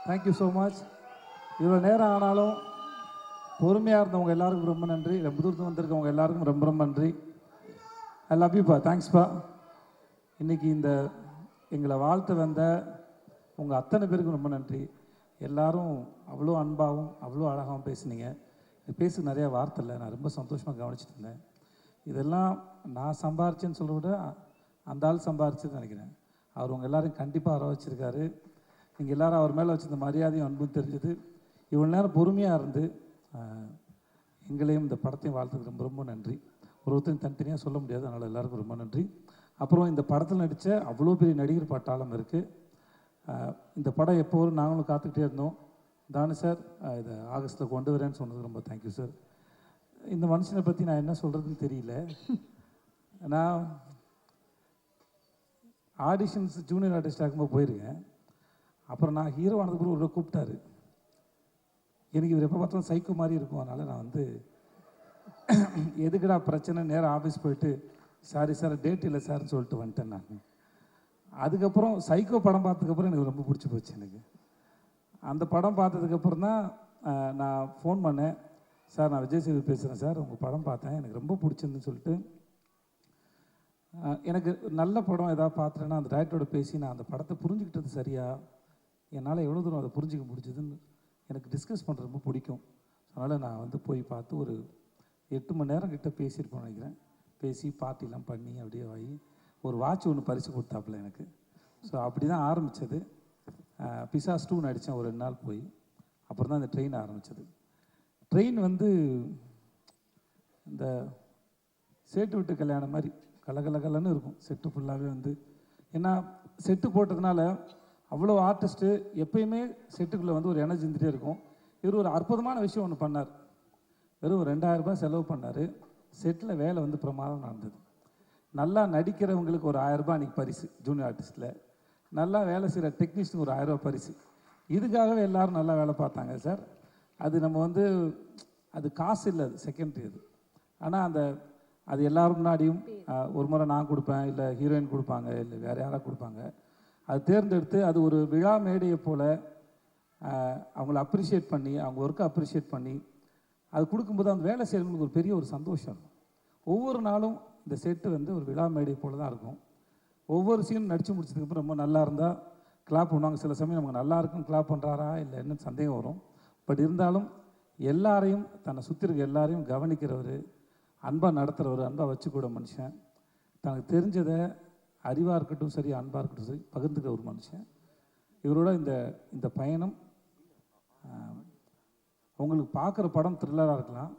Thank you so much. இவ்வளோ நேரம் ஆனாலும் பொறுமையாக இருந்தவங்க எல்லாருக்கும் ரொம்ப நன்றி. புதுர்ந்து வந்திருக்கவங்க எல்லாருக்கும் ரொம்ப ரொம்ப நன்றி. ஐ லவ் யூப்பா. தேங்க்ஸ்ப்பா. இன்றைக்கி இந்த எங்களை வாழ்த்து வந்த உங்கள் அத்தனை பேருக்கும் ரொம்ப நன்றி. எல்லாரும் அவ்வளோ அன்பாகவும் அவ்வளோ அழகாகவும் பேசுனீங்க. பேச நிறையா வார்த்தை இல்லை, நான் ரொம்ப சந்தோஷமாக கவனிச்சுட்டு இருந்தேன். இதெல்லாம் நான் சம்பாரிச்சேன்னு சொல்கிறத விட அந்த ஆள் சம்பாரிச்சுன்னு நினைக்கிறேன். அவர் உங்கள் எல்லோரும் கண்டிப்பாக வர வச்சுருக்காரு. நீங்கள் எல்லோரும் அவர் மேலே வச்சுருந்த மரியாதையும் அன்பும் தெரிஞ்சது. இவ்வளோ நேரம் பொறுமையாக இருந்து எங்களையும் இந்த படத்தையும் வாழ்த்துக்கு ரொம்ப ரொம்ப நன்றி. ஒருத்தரும் தனித்தனியாக சொல்ல முடியாது, அதனால் எல்லாருக்கும் ரொம்ப நன்றி. அப்புறம் இந்த படத்தில் நடித்த அவ்வளோ பெரிய நடிகர் பட்டாளம் இருக்குது. இந்த படம் எப்போ வரும் நாங்களும் காத்துக்கிட்டே இருந்தோம். தானு சார் இதை ஆகஸ்ட்டில் கொண்டு வரேன்னு சொன்னது ரொம்ப தேங்க்யூ சார். இந்த மனுஷனை பற்றி நான் என்ன சொல்கிறதுன்னு தெரியல. நான் ஆடிஷன்ஸ் ஜூனியர் ஆர்டிஸ்ட் ஆகும்போது போயிருக்கேன். அப்புறம் நான் ஹீரோ ஆனதுக்கு ஒரு கூப்பிட்டாரு. எனக்கு இவர் எப்போ பார்த்தாலும் சைக்கோ மாதிரி இருக்கும். அதனால் நான் வந்து எதுக்குடா பிரச்சனை, நேரம் ஆஃபீஸ் போயிட்டு சாரி சார் டேட் இல்லை சார்னு சொல்லிட்டு வந்துட்டேன் நான். அதுக்கப்புறம் சைக்கோ படம் பார்த்ததுக்கப்புறம் எனக்கு ரொம்ப பிடிச்சி போச்சு. எனக்கு அந்த படம் பார்த்ததுக்கப்புறம் தான் நான் ஃபோன் பண்ணேன். சார் நான் விஜய் சேது பேசுகிறேன் சார், உங்கள் படம் பார்த்தேன், எனக்கு ரொம்ப பிடிச்சிருந்துன்னு சொல்லிட்டு. எனக்கு நல்ல படம் ஏதாவது பார்த்துட்டேன்னா அந்த டைரக்டரோட பேசி நான் அந்த படத்தை புரிஞ்சுக்கிட்டது சரியா, என்னால் எவ்வளோ தூரம் அதை புரிஞ்சிக்க முடிஞ்சதுன்னு எனக்கு டிஸ்கஸ் பண்ணுறது ரொம்ப பிடிக்கும். அதனால் நான் வந்து போய் பார்த்து ஒரு 8 மணி நேரம் கிட்ட பேசியிருப்போம் நினைக்கிறேன். பேசி பார்ட்டிலாம் பண்ணி அப்படியே ஆகி ஒரு வாட்ச் ஒன்று பரிசு கொடுத்தாப்புல எனக்கு. ஸோ அப்படி தான் ஆரம்பித்தது. பிசாஸ் 2 நடித்தேன் ஒரு 2 நாள் போய். அப்புறம் தான் இந்த ட்ரெயின் ஆரம்பித்தது. ட்ரெயின் வந்து இந்த சேட்டு விட்டு கல்யாணம் மாதிரி கலகலகலன்னு இருக்கும். செட்டு ஃபுல்லாகவே வந்து ஏன்னா செட்டு போட்டதுனால அவ்வளோ ஆர்டிஸ்ட்டு எப்பயுமே செட்டுக்குள்ளே வந்து ஒரு எனர்ஜி இருந்துகிட்டே இருக்கும். இவர் ஒரு அற்புதமான விஷயம் ஒன்று பண்ணார். வெறும் 2000 ரூபாய் செலவு பண்ணார். செட்டில் வேலை வந்து பிரமாதம் நடந்தது. நல்லா நடிக்கிறவங்களுக்கு ஒரு 1000 ரூபாய் அன்றைக்கி பரிசு ஜூனியர் ஆர்டிஸ்ட்டில். நல்லா வேலை செய்கிற டெக்னீஷியனுக்கு ஒரு 1000 ரூபாய் பரிசு. இதுக்காகவே எல்லோரும் நல்லா வேலை பார்த்தாங்க சார். அது நம்ம வந்து அது காசு இல்லை, அது செகண்டரி அது. ஆனால் அது எல்லோரும் முன்னாடியும் ஒரு முறை நான் கொடுப்பேன், இல்லை ஹீரோயின் கொடுப்பாங்க, இல்லை வேறு யாராவது கொடுப்பாங்க. அது தேர்ந்தெடுத்து அது ஒரு விழா மேடையை போல் அவங்கள அப்ரிஷியேட் பண்ணி, அவங்க ஒர்க்கை அப்ரிஷியேட் பண்ணி அது கொடுக்கும்போது அந்த வேலை செய்கிறவங்களுக்கு ஒரு பெரிய ஒரு சந்தோஷம் இருக்கும். ஒவ்வொரு நாளும் இந்த செட்டு வந்து ஒரு விழா மேடை போல் தான் இருக்கும். ஒவ்வொரு சீனும் நடித்து முடிச்சதுக்கப்புறம் ரொம்ப நல்லா இருந்தால் கிளாப் பண்ணுவாங்க. சில சமயம் நமக்கு நல்லா இருக்குன்னு கிளாப் பண்ணுறாரா இல்லை என்ன சந்தேகம் வரும். பட் இருந்தாலும் எல்லாரையும் தன்னை சுற்றி இருக்க எல்லாரையும் கவனிக்கிறவர், அன்பாக நடத்துகிறவர், அன்பாக வச்சுக்கூட மனுஷன், தனக்கு தெரிஞ்சதை அறிவாக இருக்கட்டும் சரி, அன்பாக இருக்கட்டும் சரி பகிர்ந்துக்கிற ஒரு மனுஷன். இவரோட இந்த பயணம் உங்களுக்கு பார்க்குற படம் த்ரில்லராக இருக்கலாம்,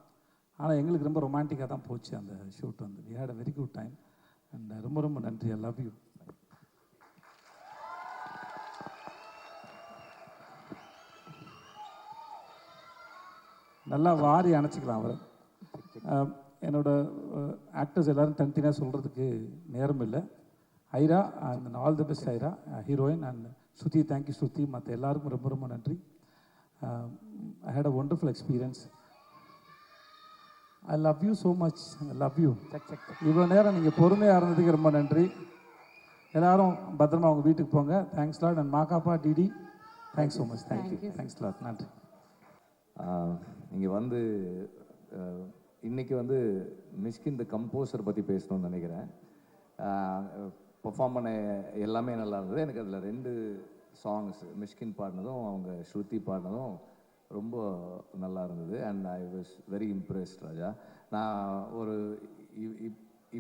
ஆனால் எங்களுக்கு ரொம்ப ரொமான்டிக்காக தான் போச்சு அந்த ஷூட் வந்து. We had a very good time and ரொம்ப ரொம்ப நன்றி. I love you. நல்லா வாரி அணைச்சிக்கலாம் அவர். என்னோட ஆக்டர்ஸ் எல்லோரும் தனித்தனியாக சொல்கிறதுக்கு நேரம் இல்லை. Aira and all the best Aira, heroine and Shruti. Thank you Shruti. மற்ற எல்லாருக்கும் ரொம்ப ரொம்ப நன்றி. I had a wonderful experience. I love you so much. I love you. இவ்வளோ நேரம் நீங்கள் பொறுமையாக இருந்ததுக்கு ரொம்ப நன்றி. எல்லோரும் பத்திரமா அவங்க வீட்டுக்கு போங்க. Thanks lot. அண்ட் மாக்காப்பா DD thanks so much. Thank you. Thanks lot. நன்றி. இங்கே வந்து இன்றைக்கி வந்து மிஷ்கின் த கம்போசர் பற்றி பேசணும்னு நினைக்கிறேன். பர்ஃபார்ம் பண்ண எல்லாமே நல்லா இருந்தது. எனக்கு அதில் 2 சாங்ஸ் மிஷ்கின் பாடினதும் அவங்க ஸ்ருதி பாடினதும் ரொம்ப நல்லா இருந்தது. And I was very impressed Raja. நான் ஒரு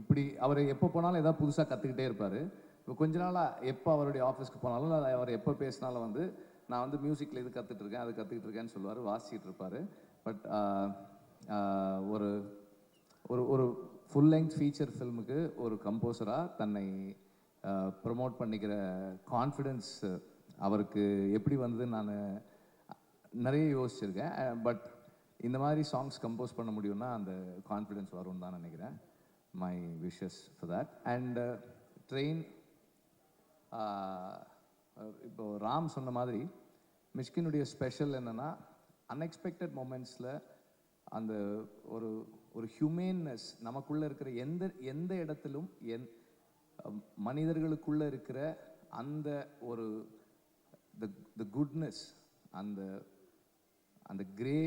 இப்படி அவர் எப்போ போனாலும் ஏதாவது புதுசாக கற்றுக்கிட்டே இருப்பார். இப்போ கொஞ்ச நாளாக எப்போ அவருடைய ஆஃபீஸ்க்கு போனாலும் அவர் எப்போ பேசினாலும் வந்து நான் வந்து மியூசிக்கில் இது கற்றுட்ருக்கேன் அது கற்றுக்கிட்டு இருக்கேன்னு சொல்லுவார், வாசிக்கிட்டு இருப்பார். பட் ஒரு ஒரு ஒரு ஃபுல் லெங்க் ஃபீச்சர் ஃபில்முக்கு ஒரு கம்போசராக தன்னை ப்ரமோட் பண்ணிக்கிற கான்ஃபிடென்ஸ் அவருக்கு எப்படி வந்து நான் நிறைய யோசிச்சிருக்கேன். பட் இந்த மாதிரி சாங்ஸ் கம்போஸ் பண்ண முடியும்னா அந்த கான்ஃபிடென்ஸ் வரும்னு தான் நினைக்கிறேன். My wishes for that. And train, இப்போ ராம் சொன்ன மாதிரி மிஷ்கினுடைய ஸ்பெஷல் என்னென்னா அன்எக்ஸ்பெக்டட் மொமெண்ட்ஸில் அந்த ஒரு ஒரு ஹியூமேன்னஸ் நமக்குள்ளே இருக்கிற எந்த இடத்திலும் மனிதர்களுக்குள்ளே இருக்கிற அந்த ஒரு த குட்னஸ் அந்த அந்த கிரே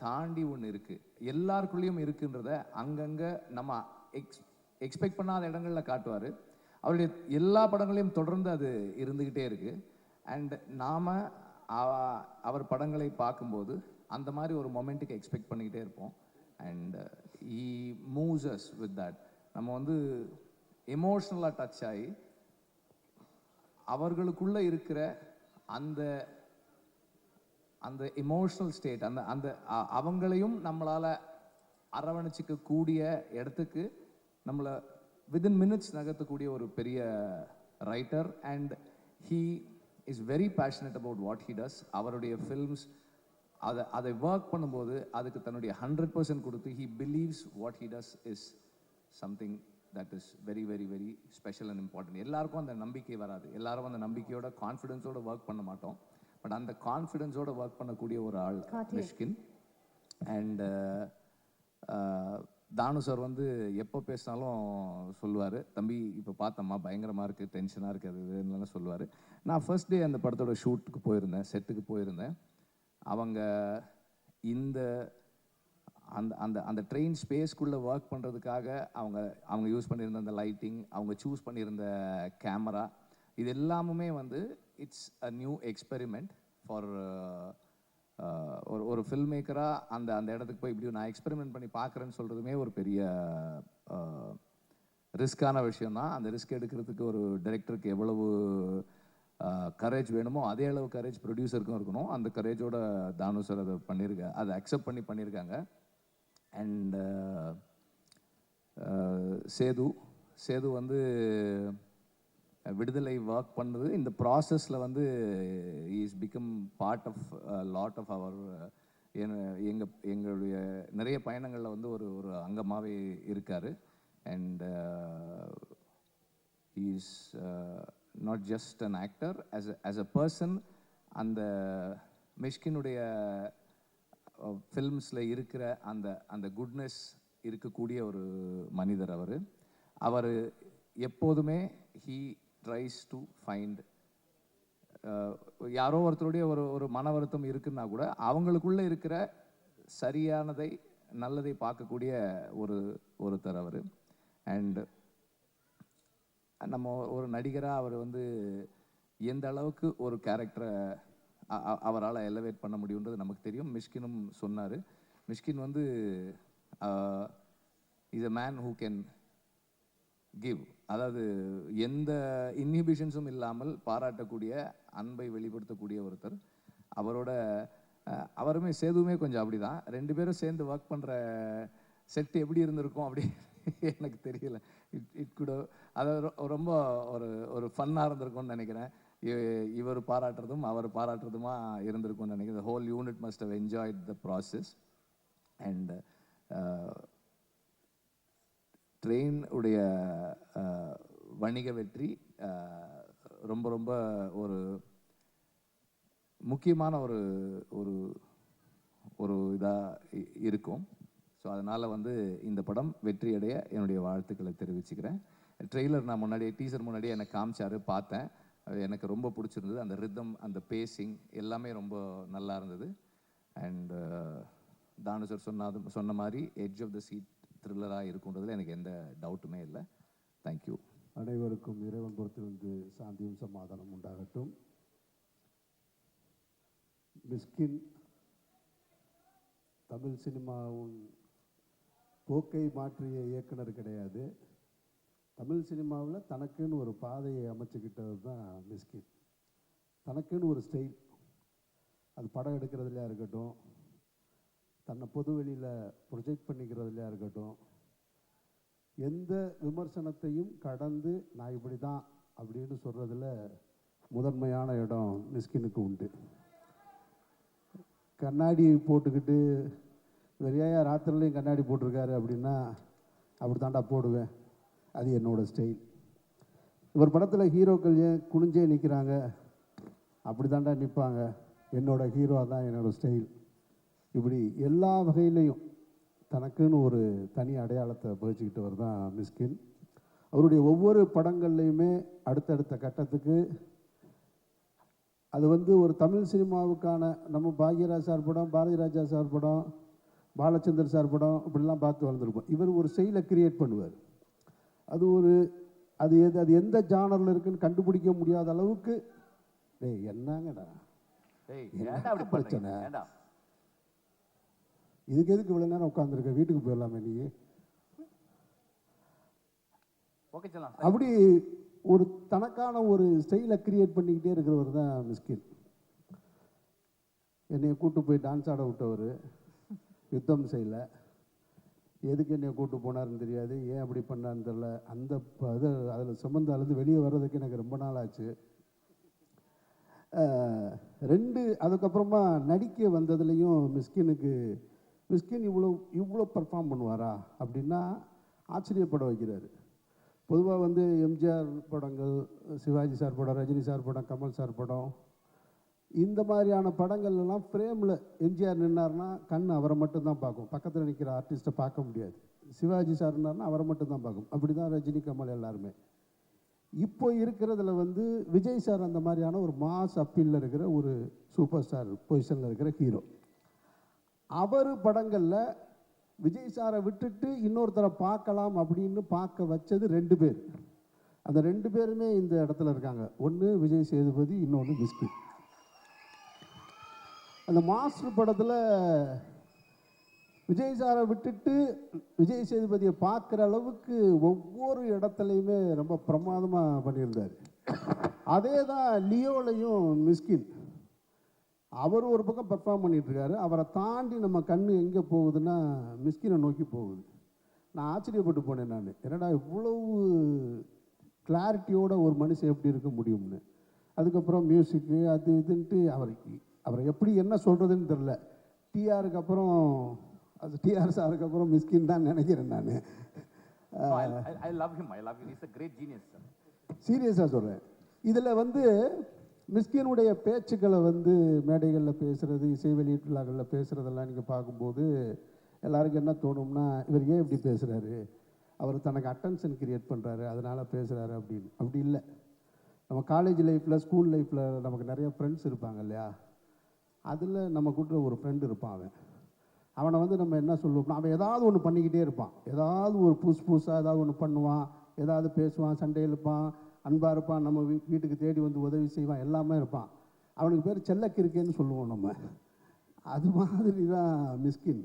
தாண்டி ஒன்று இருக்குது, எல்லாருக்குள்ளேயும் இருக்குன்றத அங்கங்கே நம்ம எக்ஸ்பெக்ட் பண்ணாத இடங்களில் காட்டுவார். அவருடைய எல்லா படங்களையும் தொடர்ந்து அது இருந்துக்கிட்டே இருக்குது. அண்ட் நாம் அவர் படங்களை பார்க்கும்போது அந்த மாதிரி ஒரு மொமெண்ட்டுக்கு எக்ஸ்பெக்ட் பண்ணிக்கிட்டே இருப்போம். And he moves us with that. நம்ம வந்து எமோஷ்னலாக டச் ஆகி அவர்களுக்குள்ளே இருக்கிற அந்த அந்த எமோஷ்னல் ஸ்டேட், அந்த அந்த அவங்களையும் நம்மளால் அரவணைச்சிக்க கூடிய இடத்துக்கு நம்மளை வித்தின் மினிட்ஸ் நகர்த்தக்கூடிய ஒரு பெரிய writer. And he is very passionate about what he does. அவருடைய ஃபில்ம்ஸ் அதை ஒர்க் பண்ணும்போது அதுக்கு தன்னுடைய 100% கொடுத்து he believes what he does is something that is very very very special and important. எல்லாருக்கும் அந்த நம்பிக்கை வராது, எல்லாரும் அந்த நம்பிக்கையோட கான்ஃபிடென்ஸோட ஒர்க் பண்ண மாட்டோம். பட் அந்த கான்ஃபிடென்ஸோட ஒர்க் பண்ணக்கூடிய ஒரு ஆள் மிஷ்கின். அண்ட் தானு சார் வந்து எப்போ பேசினாலும் சொல்லுவார், தம்பி இப்போ பார்த்தம்மா பயங்கரமாக இருக்குது, டென்ஷனாக இருக்குது, அது இதுன்னு சொல்லுவார். நான் ஃபர்ஸ்ட் டே அந்த படத்தோட ஷூட்டுக்கு போயிருந்தேன், செட்டுக்கு போயிருந்தேன். அவங்க இந்த அந்த அந்த அந்த ட்ரெயின் ஸ்பேஸ்க்குள்ளே ஒர்க் பண்ணுறதுக்காக அவங்க யூஸ் பண்ணியிருந்த அந்த லைட்டிங், அவங்க சூஸ் பண்ணியிருந்த கேமரா, இது எல்லாமுமே வந்து it's a new experiment for ஒரு ஃபில்ம் மேக்கராக. அந்த அந்த இடத்துக்கு போய் இப்படி நான் எக்ஸ்பெரிமெண்ட் பண்ணி பார்க்குறேன்னு சொல்கிறதுமே ஒரு பெரிய ரிஸ்க்கான விஷயம்தான். அந்த ரிஸ்க் எடுக்கிறதுக்கு ஒரு டைரக்டருக்கு எவ்வளவு கரேஜ் வேணுமோ அதே அளவு கரேஜ் ப்ரொடியூசருக்கும் இருக்கணும். அந்த கரேஜோட தானு சார் அதை அதை அக்செப்ட் பண்ணியிருக்காங்க. அண்ட் சேது வந்து விடுதலை ஒர்க் பண்ணுறது இந்த ப்ராசஸில் வந்து is become part of lot of அவர் எங்களுடைய நிறைய பயணங்களில் வந்து ஒரு ஒரு அங்கமாகவே இருக்கார். And is not just an actor, as a person. அந்த மிஷ்கினுடைய ஃபில்ம்ஸில் இருக்கிற அந்த அந்த குட்னஸ் இருக்கக்கூடிய ஒரு மனிதர் அவர் எப்போதுமே ஹீ ட்ரைஸ் டு ஃபைண்ட், யாரோ ஒருத்தருடைய ஒரு ஒரு மன வருத்தம் இருக்குன்னா கூட அவங்களுக்குள்ளே இருக்கிற சரியானதை நல்லதை பார்க்கக்கூடிய ஒருத்தர் அவர். அண்ட் நம்ம ஒரு நடிகராக அவர் வந்து எந்த அளவுக்கு ஒரு கேரக்டரை அவரால் எலவேட் பண்ண முடியுன்றது நமக்கு தெரியும். மிஷ்கினும் சொன்னார். மிஷ்கின் வந்து is a man who can give, அதாவது எந்த இன்ஹிபிஷன்ஸும் இல்லாமல் பாராட்டக்கூடிய, அன்பை வெளிப்படுத்தக்கூடிய ஒருத்தர். அவருமே சேதுவுமே கொஞ்சம் அப்படி தான். 2 பேரும் சேர்ந்து ஒர்க் பண்ணுற செட் எப்படி இருந்திருக்கும் அப்படி எனக்கு தெரியல. இட் குட் அதாவது ரொம்ப ஒரு ஃபன்னாக இருந்திருக்கும்னு நினைக்கிறேன். இவர் பாராட்டுறதும் அவர் பாராட்டுறதுமா இருந்திருக்கும்னு நினைக்கிறேன். Whole unit must have enjoyed the process. And train உடைய வணிக வெற்றி ரொம்ப ரொம்ப ஒரு முக்கியமான ஒரு ஒரு ஒரு இதாக இருக்கும். ஸோ அதனால் வந்து இந்த படம் வெற்றியடைய என்னுடைய வாழ்த்துக்களை தெரிவிச்சுக்கிறேன். ட்ரெய்லர் நான் டீசர் முன்னாடியே எனக்கு காமிச்சாரு, பார்த்தேன். எனக்கு ரொம்ப பிடிச்சிருந்தது. அந்த ரிதம், அந்த பேசிங் எல்லாமே ரொம்ப நல்லா இருந்தது. அண்ட் தானு சார் சொன்ன மாதிரி எட்ஜ் ஆஃப் த சீட் த்ரில்லராக இருக்குன்றதுல எனக்கு எந்த டவுட்டுமே இல்லை. தேங்க்யூ. அனைவருக்கும் இறைவன் பொறுத்திருந்து சாந்தியும் சமாதானம் உண்டாகட்டும். மிஷ்கின் தமிழ் சினிமாவின் போக்கை மாற்றிய இயக்குனர் கிடையாது. தமிழ் சினிமாவில் தனக்குன்னு ஒரு பாதையை அமைச்சுக்கிட்டது தான் மிஷ்கின். தனக்குன்னு ஒரு ஸ்டைல், அது படம் எடுக்கிறதுலையா இருக்கட்டும், தன்னை பொது வெளியில் ப்ரொஜெக்ட் பண்ணிக்கிறதுலையா இருக்கட்டும், எந்த விமர்சனத்தையும் கடந்து நான் இப்படி தான் அப்படின்னு சொல்கிறதுல முதன்மையான இடம் மிஷ்கினுக்கு உண்டு. கண்ணாடி போட்டுக்கிட்டு வெறியா ராத்திரிலையும் கண்ணாடி போட்டிருக்காரு அப்படின்னா அப்படி தாண்டா போடுவேன், அது என்னோடய ஸ்டைல். இவர் படத்தில் ஹீரோக்கள் ஏன் குனிஞ்சே நிற்கிறாங்க, அப்படி தாண்டா நிற்பாங்க, என்னோடய ஹீரோ தான் என்னோடய ஸ்டைல். இப்படி எல்லா வகையிலையும் தனக்குன்னு ஒரு தனி அடையாளத்தை பதிச்சுக்கிட்டவர் தான் மிஷ்கின். அவருடைய ஒவ்வொரு படங்கள்லையுமே அடுத்தடுத்த கட்டத்துக்கு அது வந்து ஒரு தமிழ் சினிமாவுக்கான நம்ம பாக்யராஜ் சார் படம், பாரதி ராஜா சார் படம், பாலச்சந்தர் சார் படம் இப்படிலாம் பார்த்து வளர்ந்துருப்போம். இவர் ஒரு ஸ்டைலை கிரியேட் பண்ணுவார். அது ஒரு அது எந்த ஜானரில் இருக்குன்னு கண்டுபிடிக்க முடியாத அளவுக்கு டேய் என்னங்கடா பிரச்சனை, இதுக்கு எதுக்கு இவ்வளோ நேரம் உட்காந்துருக்க, வீட்டுக்கு போயிடலாமே நீ. அப்படி ஒரு தனக்கான ஒரு ஸ்டைலை கிரியேட் பண்ணிக்கிட்டே இருக்கிறவர் தான் மிஸ்கின். என்னைய கூட்டு போய் டான்ஸ் ஆட விட்டவர், யுத்தம் செய்யல. எதுக்கு என்னை கூட்டு போனார்னு தெரியாது, ஏன் அப்படி பண்ணான்னு தெரில. அந்த இது அதில் சுமந்து அழுது வெளியே வர்றதுக்கு எனக்கு ரொம்ப நாள் ஆச்சு. அதுக்கப்புறமா நடிக்க வந்ததுலேயும் மிஸ்கின் இவ்வளோ பர்ஃபார்ம் பண்ணுவாரா அப்படின்னா ஆச்சரியப்பட வைக்கிறாரு. பொதுவாக வந்து எம்ஜிஆர் படங்கள், சிவாஜி சார் படம், ரஜினி சார் படம், கமல் சார் படம், இந்த மாதிரியான படங்கள்லாம் ஃப்ரேமில் எம்ஜிஆர் நின்னார்னா கண் அவரை மட்டும்தான் பார்க்கும், பக்கத்தில் நிற்கிற ஆர்டிஸ்ட்டை பார்க்க முடியாது. சிவாஜி சார் நின்னார்னா அவரை மட்டும்தான் பார்க்கும். அப்படி தான் ரஜினி, கமல் எல்லாருமே. இப்போ இருக்கிறதுல வந்து விஜய் சார் அந்த மாதிரியான ஒரு மாஸ் அப்பீலில் இருக்கிற ஒரு சூப்பர் ஸ்டார் பொசிஷனில் இருக்கிற ஹீரோ. அவர் படங்களில் விஜய் சாரை விட்டுட்டு இன்னொருத்தரை பார்க்கலாம் அப்படின்னு பார்க்க வச்சது 2 பேர். அந்த 2 பேருமே இந்த இடத்துல இருக்காங்க. ஒன்று விஜய் சேதுபதி, இன்னொன்று மிஸ்கின். அந்த மாஸ்டர் படத்தில் விஜய் சாரை விட்டுட்டு விஜய் சேதுபதியை பார்க்குற அளவுக்கு ஒவ்வொரு இடத்துலையுமே ரொம்ப பிரமாதமாக பண்ணியிருந்தார். அதே தான் லியோலையும் மிஸ்கின். அவர் ஒரு பக்கம் பெர்ஃபார்ம் பண்ணிகிட்ருக்காரு, அவரை தாண்டி நம்ம கண் எங்கே போகுதுன்னா மிஸ்கினை நோக்கி போகுது. நான் ஆச்சரியப்பட்டு போனேன். நான் என்னடா இவ்வளவு கிளாரிட்டியோட ஒரு மனுஷன் எப்படி இருக்க முடியும்னு. அதுக்கப்புறம் மியூசிக்கு அது இதுன்ட்டு அவரை எப்படி என்ன சொல்கிறதுன்னு தெரில. டிஆருக்கு அப்புறம் டிஆர் சாருக்கு அப்புறம் மிஸ்கின் தான் நினைக்கிறேன் நான். சீரியஸாக சொல்கிறேன். இதில் வந்து மிஸ்கினுடைய பேச்சுக்களை வந்து மேடைகளில் பேசுகிறது, இசை வெளியீட்டு விழாக்களில் பேசுகிறதெல்லாம் நீங்கள் பார்க்கும்போது எல்லாருக்கும் என்ன தோணும்னா, இவர் ஏன் இப்படி பேசுகிறாரு, அவர் தனக்கு அட்டென்ஷன் கிரியேட் பண்ணுறாரு அதனால் பேசுகிறாரு அப்படின்னு. அப்படி இல்லை. நம்ம காலேஜ் லைஃப்பில், ஸ்கூல் லைஃப்பில் நமக்கு நிறைய ஃப்ரெண்ட்ஸ் இருப்பாங்க இல்லையா. அதில் நம்ம கூட்ட ஒரு ஃப்ரெண்டு இருப்பான். அவனை வந்து நம்ம என்ன சொல்லுவோம்னா, அவன் ஏதாவது ஒன்று பண்ணிக்கிட்டே இருப்பான். ஏதாவது ஒரு புதுசாக ஏதாவது ஒன்று பண்ணுவான், ஏதாவது பேசுவான், சண்டை இழுப்பான், அன்பாக இருப்பான், நம்ம வீட்டுக்கு தேடி வந்து உதவி செய்வான், எல்லாமே இருப்பான். அவனுக்கு பேர் செல்லக்கிருக்கேன்னு சொல்லுவோம் நம்ம. அது மாதிரி தான் மிஸ்கின்.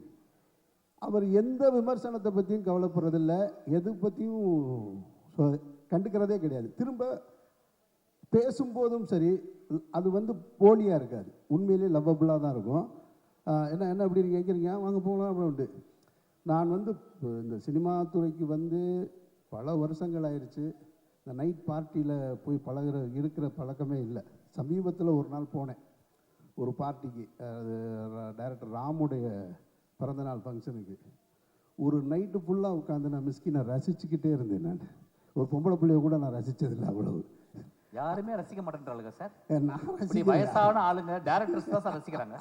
அவர் எந்த விமர்சனத்தை பற்றியும் கவலைப்படுறதில்லை, எது பற்றியும் கண்டுக்கிறதே கிடையாது. திரும்ப பேசும்போதும் சரி, அது வந்து போலியாக இருக்காது, உண்மையிலே லவ்வபுளாக தான் இருக்கும். என்ன எப்படி கேட்குறீங்க, வாங்க போகலாம் அப்படின்ட்டு. நான் வந்து இந்த சினிமா துறைக்கு வந்து பல வருஷங்கள் ஆயிடுச்சு. இந்த நைட் பார்ட்டியில் போய் இருக்கிற பழக்கமே இல்லை. சமீபத்தில் ஒரு நாள் போனேன் ஒரு பார்ட்டிக்கு, அது டைரக்டர் ராமுடைய பிறந்தநாள் ஃபங்க்ஷனுக்கு. ஒரு நைட்டு ஃபுல்லாக உட்காந்து நான் மிஸ்கினை ரசிச்சுக்கிட்டே இருந்தேன். நான் ஒரு பொம்பளை பிள்ளைய கூட நான் ரசித்ததில்லை அவ்வளவு. யாருமே ரசிக்க மாட்டேன்றாங்க சார். நான் வயசான ஆளுங்க டைரக்டர்ஸ் தான் சார் ரசிக்கிறாங்க.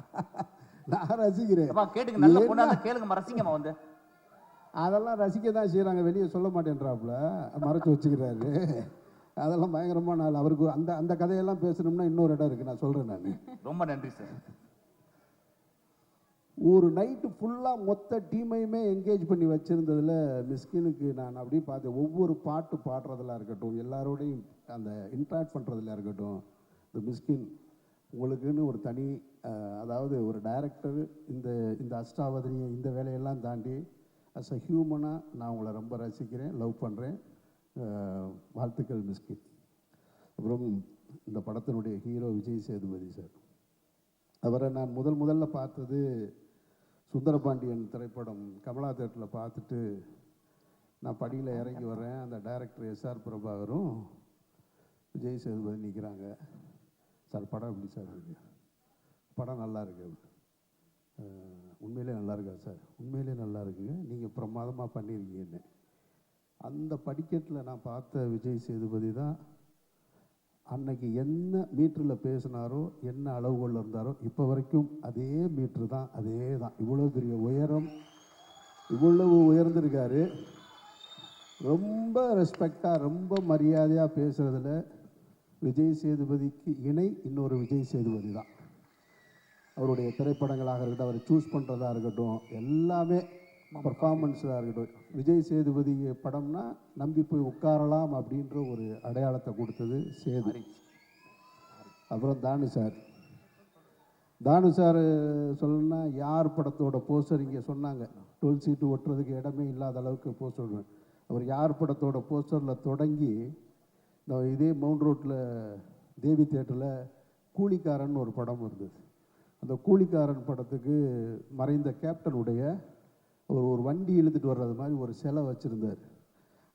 நான் ரசிக்கிறேன். கேட்டுங்க, நல்ல பொண்ணா கேளுங்க, ரசிங்கம்மா வந்து. அதெல்லாம் ரசிக்க தான் செய்கிறாங்க, வெளியே சொல்ல மாட்டேன்றாப்புல, மறைச்சு வச்சுக்கிறாரு. அதெல்லாம் பயங்கரமான ஆள். அவருக்கு அந்த கதையெல்லாம் பேசணும்னா இன்னொரு இடம் இருக்குது, நான் சொல்கிறேன். நான் ரொம்ப நன்றி சார். ஒரு நைட்டு ஃபுல்லாக மொத்த டீமையுமே என்கேஜ் பண்ணி வச்சுருந்ததில் மிஸ்கினுக்கு நான் அப்படியே பார்த்தேன். ஒவ்வொரு பாட்டு பாடுறதுல இருக்கட்டும், எல்லாரோடையும் அந்த இன்ட்ராக்ட் பண்ணுறதுல இருக்கட்டும், இந்த மிஸ்கின் உங்களுக்குன்னு ஒரு தனி, அதாவது ஒரு டைரக்டர் இந்த அஷ்டாவதினி இந்த வேலையெல்லாம் தாண்டி அஸ் அ ஹியூமனாக நான் உங்களை ரொம்ப ரசிக்கிறேன், லவ் பண்ணுறேன். வாழ்த்துக்கள் மிஸ்கின். அப்புறம் இந்த படத்தினுடைய ஹீரோ விஜய் சேதுபதி சார். அவரை நான் முதல்ல பார்த்தது சுந்தரபாண்டியன் திரைப்படம் கமலா தேட்டரில் பார்த்துட்டு நான் படியில் இறங்கி வரேன். அந்த டைரக்டர் எஸ்ஆர் பிரபாகரும் விஜய் சேதுபதி நிற்கிறாங்க. சார் படம் எப்படி சார் இருக்கு? படம் நல்லா இருக்கு. உண்மையிலே நல்லா இருக்கா சார்? உண்மையிலே நல்லா இருக்குங்க, நீங்கள் பிரமாதமாக பண்ணியிருக்கீங்கன்னு. அந்த படிக்கட்டில் நான் பார்த்த விஜய் சேதுபதி தான் அன்னைக்கு என்ன மீட்டரில் பேசினாரோ, என்ன அளவுகோலில் இருந்தாரோ, இப்போ வரைக்கும் அதே மீட்ரு தான், அதே தான். இவ்வளோ பெரிய உயரம், இவ்வளவு உயர்ந்திருக்காரு. ரொம்ப ரெஸ்பெக்டாக, ரொம்ப மரியாதையாக பேசுகிறதுல விஜய் சேதுபதிக்கு இணை இன்னொரு விஜய் சேதுபதி தான். அவருடைய திரைப்படங்களாக இருக்கட்டும், அவர் சூஸ் பண்ணுறதா இருக்கட்டும், எல்லாமே பர்ஃபார்மன்ஸாக இருக்கட்டும். விஜய் சேதுபதி படம்னா நம்பி போய் உட்காரலாம் அப்படின்ற ஒரு அடையாளத்தை கொடுத்தது சேது. அப்புறம் தானு சார் சொல்லணும்னா யார் படத்தோட போஸ்டர் இங்கே சொன்னாங்க, 12 சீட்டு ஒட்டுறதுக்கு இடமே இல்லாத அளவுக்கு போஸ்டர். அவர் யார் படத்தோட போஸ்டரில் தொடங்கி இந்த இதே மவுண்ட் ரோட்டில் தேவி தியேட்டரில் கூலிக்காரன் ஒரு படம் இருந்தது. அந்த கூலிக்காரன் படத்துக்கு மறைந்த கேப்டனுடைய ஒரு வண்டி இழுத்துட்டு வர்றது மாதிரி ஒரு சிலை வச்சுருந்தார்.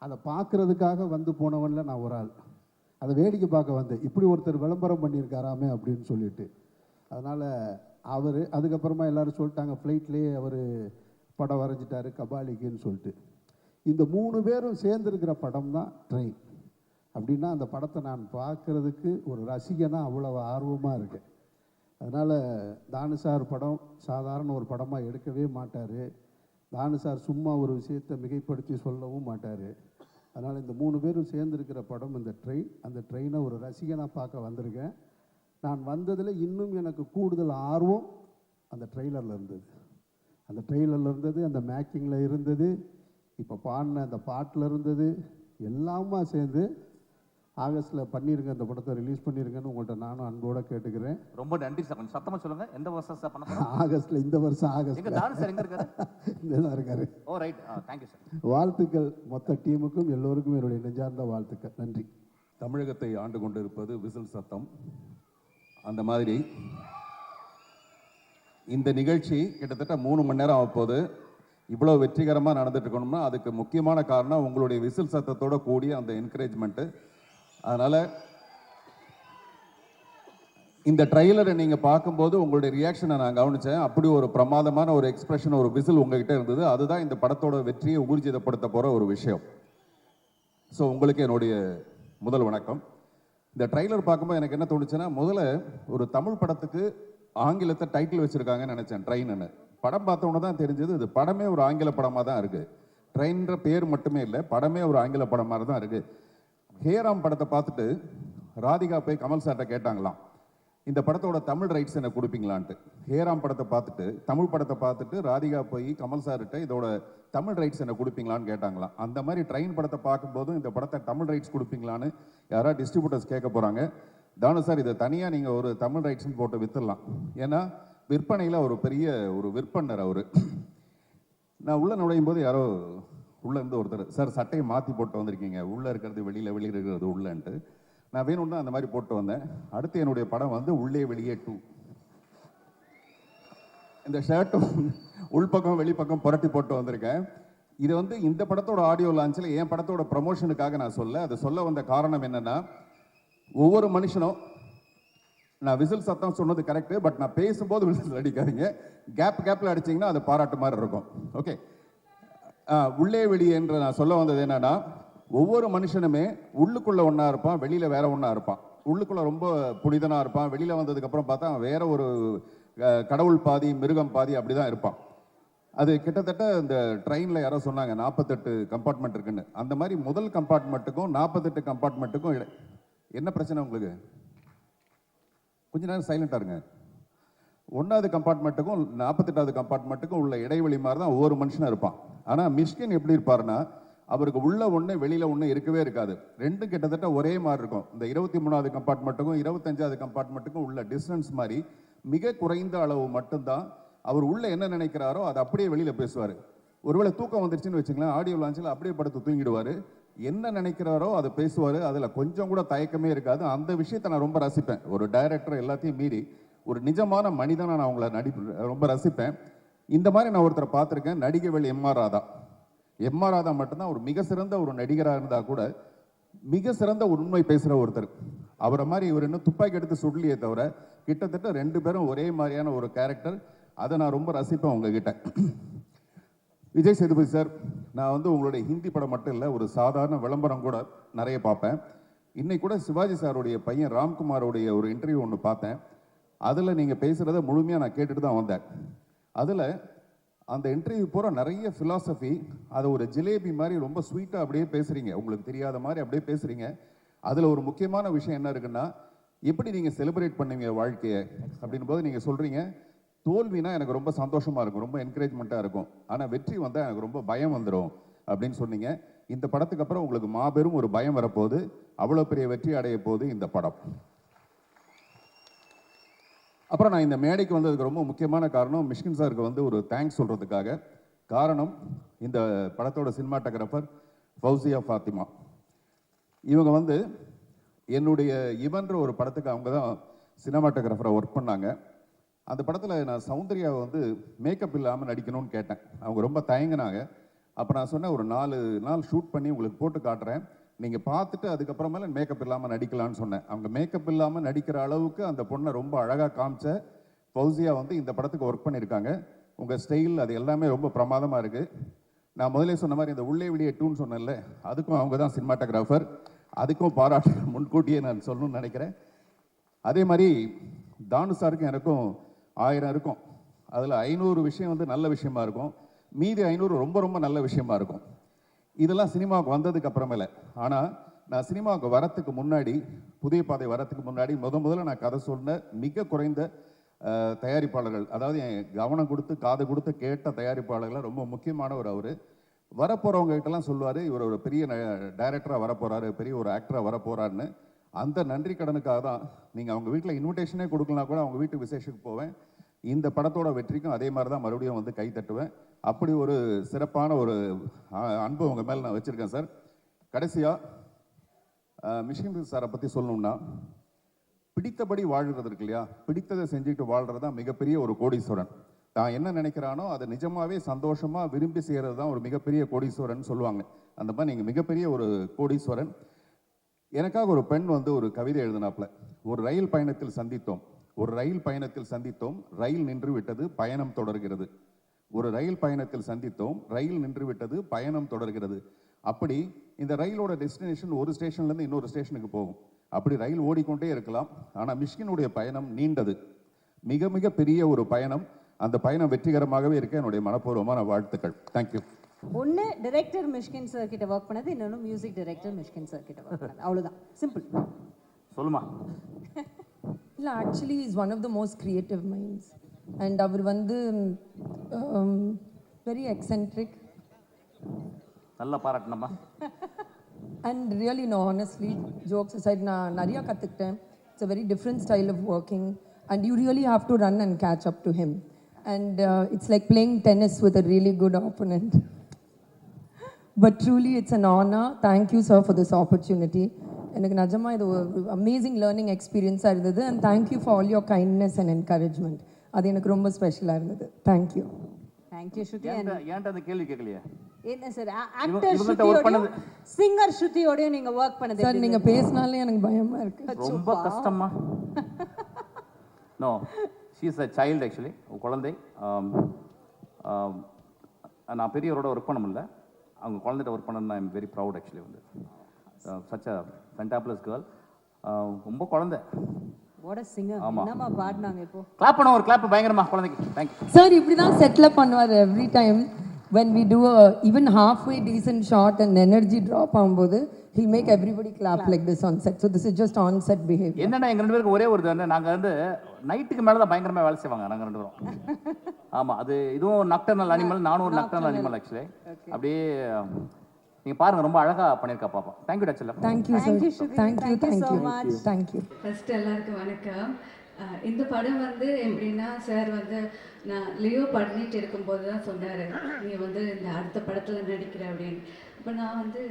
அதை பார்க்குறதுக்காக வந்து போனவனில் நான் ஒரு ஆள். அதை வேடிக்கை பார்க்க வந்தேன், இப்படி ஒருத்தர் விளம்பரம் பண்ணியிருக்காராமே அப்படின்னு சொல்லிட்டு. அதனால் அவர் அதுக்கப்புறமா எல்லோரும் சொல்லிட்டாங்க ஃப்ளைட்லேயே அவர் படம் வரைஞ்சிட்டாரு கபாலிக்குன்னு சொல்லிட்டு. இந்த 3 பேரும் சேர்ந்துருக்கிற படம் தான் ட்ரெயின். அப்படின்னா அந்த படத்தை நான் பார்க்குறதுக்கு ஒரு ரசிகனாக அவ்வளோ ஆர்வமாக இருக்கேன். அதனால் தானு சார் படம் சாதாரண ஒரு படமாக எடுக்கவே மாட்டார். தானு சார் சும்மா ஒரு விஷயத்தை மிகைப்படுத்தி சொல்லவும் மாட்டார். அதனால் இந்த 3 பேரும் சேர்ந்துருக்கிற படம் இந்த ட்ரெயின். அந்த ட்ரெயினை ஒரு ரசிகனாக பார்க்க வந்திருக்கேன். நான் வந்ததில் இன்னும் எனக்கு கூடுதல் ஆர்வம் அந்த ட்ரெய்லரில் இருந்தது. அந்த மேக்கிங்கில் இருந்தது, இப்போ பாடின அந்த பாட்டில் இருந்தது, எல்லாமா சேர்ந்து ஆகஸ்ட்டில் பண்ணிருங்க, அந்த படத்தை ரிலீஸ் பண்ணிருங்கன்னு உங்கள்கிட்ட நானும் அன்போடு கேட்டுக்கிறேன். ரொம்ப நன்றி சார். கொஞ்சம் சத்தமாக சொல்லுங்கள். எந்த வருஷம் சார் பண்ண போறோம்? ஆகஸ்ட்டில், இந்த வருஷம் ஆகஸ்ட். எங்க தானு சார் எங்கே இருக்காரு? இங்கே தான் இருக்காரு. ஓ ரைட், தேங்க்யூ சார். வாழ்த்துக்கள் மொத்த டீமுக்கும், எல்லோருக்கும் என்னுடைய நெஞ்சார்ந்த வாழ்த்துக்கள். நன்றி. தமிழகத்தை ஆண்டு கொண்டு இருப்பது விசில் சத்தம். அந்த மாதிரி இந்த நிகழ்ச்சி கிட்டத்தட்ட 3 மணி நேரம் ஆகப்போகுது. இவ்வளோ வெற்றிகரமாக நடந்துட்டு இருக்கணும்னா அதுக்கு முக்கியமான காரணம் உங்களுடைய விசில் சத்தத்தோட கூடிய அந்த என்கரேஜ்மெண்ட்டு. அதனால் இந்த ட்ரெய்லரை நீங்கள் பார்க்கும்போது உங்களுடைய ரியாக்ஷனை நான் கவனித்தேன். அப்படி ஒரு பிரமாதமான ஒரு எக்ஸ்பிரஷன், ஒரு விசில் உங்ககிட்ட இருந்தது. அதுதான் இந்த படத்தோட வெற்றியை ஊர்ஜிதப்படுத்த போகிற ஒரு விஷயம். ஸோ உங்களுக்கு என்னுடைய முதல் வணக்கம். இந்த ட்ரெய்லர் பார்க்கும்போது எனக்கு என்ன தோணுச்சுன்னா, முதல்ல ஒரு தமிழ் படத்துக்கு ஆங்கிலத்தை டைட்டில் வச்சுருக்காங்கன்னு நினச்சேன், ட்ரெயின்னு. படம் பார்த்தோன்னே தான் தெரிஞ்சது இது படமே ஒரு ஆங்கில படமாக தான் இருக்குது. ட்ரெயின்ற பேர் மட்டுமே இல்லை, படமே ஒரு ஆங்கில படம் மாதிரி தான் இருக்குது. ஹேராம் படத்தை பார்த்துட்டு ராதிகா போய் கமல் சார்கிட்ட கேட்டாங்களாம், இந்த படத்தோட தமிழ் ரைட்ஸ் எனக்கு கொடுப்பீங்களான்ட்டு. ஹேராம் படத்தை பார்த்துட்டு, தமிழ் படத்தை பார்த்துட்டு ராதிகா போய் கமல் சார்கிட்ட இதோட தமிழ் ரைட்ஸ் எனக்கு கொடுப்பீங்களான்னு கேட்டாங்களாம். அந்த மாதிரி ட்ரெயின் படத்தை பார்க்கும்போதும் இந்த படத்தை தமிழ் ரைட்ஸ் கொடுப்பீங்களான்னு யாராவது டிஸ்ட்ரிபியூட்டர்ஸ் கேட்க போகிறாங்க. தானு சார், இதை தனியாக நீங்கள் ஒரு தமிழ் ரைட்ஸ்னு போட்டு விற்றுடலாம். ஏன்னா விற்பனையில் ஒரு பெரிய ஒரு விற்பனர் அவர். நான் உள்ளே நுழையும் போது யாரோ உள்ளேருந்து ஒருத்தர், சார் சட்டையை மாற்றி போட்டு வந்திருக்கீங்க, உள்ளே இருக்கிறது வெளியில், வெளியில் இருக்கிறது உள்ளேன்ட்டு. நான் வேணும்னு அந்த மாதிரி போட்டு வந்தேன். அடுத்து என்னுடைய படம் வந்து உள்ளே வெளியே 2. இந்த ஷர்ட்டும் உள்பக்கம் வெளிப்பக்கம் புரட்டி போட்டு வந்திருக்கேன். இது வந்து இந்த படத்தோட ஆடியோ லான்ச்சில் என் படத்தோட ப்ரமோஷனுக்காக நான் அதை சொல்ல வந்த காரணம் என்னென்னா, ஒவ்வொரு மனுஷனும், நான் விசில் சத்தம் சொன்னது கரெக்டு, பட் நான் பேசும்போது விசில் அடிக்காதீங்க. கேப்பில் அடிச்சிங்கன்னா அது பாராட்டு மாதிரி இருக்கும். ஓகே, உள்ளே வெளியேன்ற நான் சொல்ல வந்தது என்னன்னா, ஒவ்வொரு மனுஷனுமே உள்ளுக்குள்ள ஒன்றா இருப்பான், வெளியில் வேற ஒன்றா இருப்பான். உள்ளுக்குள்ள ரொம்ப புனிதனாக இருப்பான், வெளியில் வந்ததுக்கப்புறம் பார்த்தா வேற ஒரு கடவுள் பாதி மிருகம் பாதி அப்படி தான் இருப்பான். அது கிட்டத்தட்ட இந்த ட்ரெயினில் யாரோ சொன்னாங்க 48 கம்பார்ட்மெண்ட் இருக்குன்னு. அந்த மாதிரி முதல் கம்பார்ட்மெண்ட்டுக்கும் 48 கம்பார்ட்மெண்ட்டுக்கும் என்ன பிரச்சனை உங்களுக்கு? கொஞ்ச நேரம் சைலண்டாக இருங்க. 1வது கம்பார்ட்மெண்ட்டுக்கும் 48வது கம்பார்ட்மெண்ட்டுக்கும் உள்ள இடைவெளி மாதிரி தான் ஒவ்வொரு மனுஷனும் இருப்பான். ஆனால் மிஷ்கின் எப்படி இருப்பாருன்னா, அவருக்கு உள்ள ஒன்று வெளியில் ஒன்று இருக்கவே இருக்காது. ரெண்டும் கிட்டத்தட்ட ஒரே மாதிரி இருக்கும். இந்த 23வது கம்பார்ட்மெண்ட்டுக்கும் 25வது கம்பார்ட்மெண்ட்டுக்கும் உள்ள டிஸ்டன்ஸ் மாதிரி மிக குறைந்த அளவு மட்டும்தான் அவர் உள்ள என்ன நினைக்கிறாரோ அதை அப்படியே வெளியில் பேசுவார். ஒருவேளை தூக்கம் வந்துருச்சுன்னு வச்சுங்களேன், ஆடியோ லான்ச்சில் அப்படியே படுத்து தூங்கிடுவார். என்ன நினைக்கிறாரோ அதை பேசுவார். அதில் கொஞ்சம் கூட தயக்கமே இருக்காது. அந்த விஷயத்தை நான் ரொம்ப ரசிப்பேன். ஒரு டைரக்டர் எல்லாத்தையும் மீறி ஒரு நிஜமான மனிதனாக நான் அவங்கள ரொம்ப ரசிப்பேன். இந்த மாதிரி நான் ஒருத்தரை பார்த்துருக்கேன், நடிகவேள் எம்.ஆர். ராதா. எம்.ஆர். ராதா மட்டும்தான் ஒரு மிக சிறந்த ஒரு நடிகராக இருந்தால் கூட மிக சிறந்த உண்மை பேசுகிற ஒருத்தர். அவரை மாதிரி இவர் இன்னும் துப்பாக்கி எடுத்து சுடலையே தவிர கிட்டத்தட்ட 2 பேரும் ஒரே மாதிரியான ஒரு கேரக்டர். அதை நான் ரொம்ப ரசிப்பேன் உங்ககிட்ட. விஜய் சேதுபதி சார், நான் வந்து உங்களுடைய ஹிந்தி படம் மட்டும் இல்லை, ஒரு சாதாரண விளம்பரம் கூட நிறைய பார்ப்பேன். இன்னைக்கு கூட சிவாஜி சாருடைய பையன் ராம்குமாரோடைய ஒரு இன்டர்வியூ ஒன்று பார்த்தேன். அதில் நீங்கள் பேசுகிறத முழுமையாக நான் கேட்டுட்டு தான் வந்தேன். அதில் அந்த இன்டர்வியூ பூரா நிறைய ஃபிலாசபி, அதை ஒரு ஜிலேபி மாதிரி ரொம்ப ஸ்வீட்டாக அப்படியே பேசுகிறீங்க, உங்களுக்கு தெரியாத மாதிரி அப்படியே பேசுகிறீங்க. அதில் ஒரு முக்கியமான விஷயம் என்ன இருக்குன்னா, எப்படி நீங்கள் செலிப்ரேட் பண்ணுவீங்க வாழ்க்கையை அப்படின் போது நீங்கள் சொல்கிறீங்க, தோல்வினா எனக்கு ரொம்ப சந்தோஷமாக இருக்கும், ரொம்ப என்கரேஜ்மெண்ட்டாக இருக்கும், ஆனால் வெற்றி வந்தால் எனக்கு ரொம்ப பயம் வந்துடும் அப்படின்னு சொன்னீங்க. இந்த படத்துக்கு அப்புறம் உங்களுக்கு மாபெரும் ஒரு பயம் வரப்போகுது. அவ்வளோ பெரிய வெற்றி அடைய போகுது இந்த படம். அப்புறம் நான் இந்த மேடைக்கு வந்ததுக்கு ரொம்ப முக்கியமான காரணம் மிஷ்கின் சாருக்கு வந்து ஒரு தேங்க்ஸ் சொல்கிறதுக்காக. காரணம், இந்த படத்தோட சினிமாட்டோகிராஃபர் ஃபௌசியா ஃபாத்திமா. இவங்க வந்து என்னுடைய இவன்ற ஒரு படத்துக்கு அவங்க தான் சினிமாட்டோகிராஃபராக ஒர்க் பண்ணாங்க. அந்த படத்தில் நான் சௌந்தர்யாவை வந்து மேக்கப் இல்லாமல் நடிக்கணும்னு கேட்டேன். அவங்க ரொம்ப தயங்கினாங்க. அப்போ நான் சொன்னேன், ஒரு 4 நாள் ஷூட் பண்ணி உங்களுக்கு போட்டு காட்டுறேன், நீங்கள் பார்த்துட்டு அதுக்கப்புறமேல மேக்கப் இல்லாமல் நடிக்கலான்னு சொன்னேன். அவங்க மேக்கப் இல்லாமல் நடிக்கிற அளவுக்கு அந்த பொண்ணை ரொம்ப அழகாக காமிச்ச ஃபௌசியா வந்து இந்த படத்துக்கு ஒர்க் பண்ணியிருக்காங்க. உங்கள் ஸ்டைல் அது எல்லாமே ரொம்ப பிரமாதமாக இருக்குது. நான் முதலே சொன்ன மாதிரி இந்த உள்ளே வெளியே டூன்னு சொன்னேன்ல, அதுக்கும் அவங்க தான் சினிமாட்டோகிராஃபர். அதுக்கும் பாராட்டு முன்கூட்டியே நான் சொல்லணும்னு நினைக்கிறேன். அதே மாதிரி தானு சாருக்கும் எனக்கும் 1000 இருக்கும். அதில் 500 விஷயம் வந்து நல்ல விஷயமா இருக்கும், மீதி 500 ரொம்ப ரொம்ப நல்ல விஷயமா இருக்கும். இதெல்லாம் சினிமாவுக்கு வந்ததுக்கு அப்புறமேல. ஆனால் நான் சினிமாவுக்கு வரத்துக்கு முன்னாடி, புதிய பாதை வரத்துக்கு முன்னாடி முதல்ல நான் கதை சொன்ன மிக குறைந்த தயாரிப்பாளர்கள், அதாவது என் கவனம் கொடுத்து காது கொடுத்து கேட்ட தயாரிப்பாளர்கள் ரொம்ப முக்கியமானவர் அவர். வரப்போகிறவங்க கிட்டலாம் சொல்லுவார், இவர் ஒரு பெரிய டைரக்டராக வரப்போகிறாரு, பெரிய ஒரு ஆக்டராக வரப்போகிறாருன்னு. அந்த நன்றி கடனுக்காக தான் நீங்கள் அவங்க வீட்டில் இன்விடேஷனே கொடுக்கலாம் கூட அவங்க வீட்டு விசேஷத்துக்கு போவேன். இந்த படத்தோட வெற்றிக்கும் அதே மாதிரி தான் மறுபடியும் வந்து கை தட்டுவேன். அப்படி ஒரு சிறப்பான ஒரு அன்பு உங்கள் மேலே நான் வச்சுருக்கேன் சார். கடைசியாக மிஷ்கின் சாரை பற்றி சொல்லணும்னா, பிடித்தபடி வாழ்கிறது இருக்கு இல்லையா, பிடித்ததை செஞ்சுட்டு வாழ்கிறது தான் மிகப்பெரிய ஒரு கோடீஸ்வரன். தான் என்ன நினைக்கிறானோ அதை நிஜமாவே சந்தோஷமாக விரும்பி செய்கிறது தான் ஒரு மிகப்பெரிய கோடீஸ்வரன் சொல்லுவாங்க. அந்த மாதிரி நீங்கள் மிகப்பெரிய ஒரு கோடீஸ்வரன். எனக்காக ஒரு பெண் வந்து ஒரு கவிதை எழுதினாப்புல, ஒரு ரயில் பயணத்தில் சந்தித்தோம், ஒரு ரயில் பயணத்தில் சந்தித்தோம், ரயில் நின்று விட்டது, பயணம் தொடர்கிறது. ஒரு ரயில் பயணத்தில் சந்தித்தோம், ரயில் நின்று விட்டது, பயணம் தொடர்கிறது. அப்படி இந்த ரயிலோட டெஸ்டினேஷன் ஒரு ஸ்டேஷன்லேருந்து இன்னொரு ஸ்டேஷனுக்கு போகும். அப்படி ரயில் ஓடிக்கொண்டே இருக்கலாம். ஆனால் மிஷ்கினுடைய பயணம் நீண்டது, மிக மிக பெரிய ஒரு பயணம். அந்த பயணம் வெற்றிகரமாகவே இருக்க என்னுடைய மனப்பூர்வமான வாழ்த்துக்கள். தேங்க்யூ. ஒன்று டைரக்டர் மிஷ்கின் சார் கிட்ட ஒர்க் பண்ணது, இன்னொன்று மியூசிக் டைரக்டர் மிஷ்கின் சார் கிட்ட ஒர்க் பண்ணது. அவ்வளோதான், சிம்பிள். சொல்லுமா. இல்லை, actually is one of the most creative minds. And அவர் வந்து வெரி எக்ஸென்ட்ரிக். நல்லா பாராட்டணுமா. And really no, honestly jokes aside, நான் நிறையா கற்றுக்கிட்டேன். It's a very different style of working and you really have to run and catch up to him. And it's like playing tennis with a really good opponent. But truly, it's an honor. Thank you, sir, for this opportunity. எனக்கு நிஜமா இது ஒரு amazing learning எக்ஸ்பீரியன்ஸாக இருந்தது. And thank you for all your kindness and encouragement. அது எனக்கு ரொம்ப ஸ்பெஷலாக இருந்தது. தேங்க்யூ. தேங்க்யூ ஸ்ருதி. ஏன்டா அந்த கேள்வி கேட்கலையா? என்ன சார், ஆக்டர் ஸ்ருதியோட சிங்கர் ஸ்ருதியோட நீங்க ஒர்க் பண்ணது சார், நீங்க பேசினாலே எனக்கு பயமா இருக்கு. ரொம்ப கஷ்டமா? No, she is a child actually, குழந்தை. நான் பெரியவரோட ஒர்க் பண்ண முடியல, அவங்க குழந்தைகிட்ட ஒர்க் பண்ணணும்னு I am very proud actually. வந்து சச் அ ஃபென்டாப்ளஸ் கேர்ள். ரொம்ப குழந்தை. What a singer. என்னமா பாடுனாங்க இப்போ. கிளாப் பண்ண ஒரு கிளாப் பயங்கரமா குழந்தைக்கு. Thank you sir. இப்படி தான் செட்டில் பண்ணுவார் every time. when we do a even halfway decent shot and energy drop ஆகும்போது he'll make everybody clap like this on set. So this is just on set behavior. என்னன்னா எங்க ரெண்டு பேருக்கு ஒரே ஒரு இது, நாங்க வந்து நைட்டுக்கு மேல தான் பயங்கரமா வேலை செய்வாங்க நாங்க ரெண்டு பேரும். ஆமா, அது இதுவும் நக்டர்னல் அனிமல், நானும் ஒரு நக்டர்னல் அனிமல் ஆக்சுவலி. அப்படியே நீங்க பாருங்க, ரொம்ப அழகா பண்ணிருக்கா பாப்பா. தேங்க்யூ டச்சல. Thank you sir. தேங்க்யூ. ஃபர்ஸ்ட் எல்லாருக்கும் வணக்கம். இந்த படம் வந்து எப்படின்னா, சார் வந்து நான் லியோ பண்ணிட்டு இருக்கும்போது தான் சொன்னார், நீ வந்து இந்த அடுத்த படத்தில் நடிக்கிற அப்படின்னு. அப்போ நான் வந்து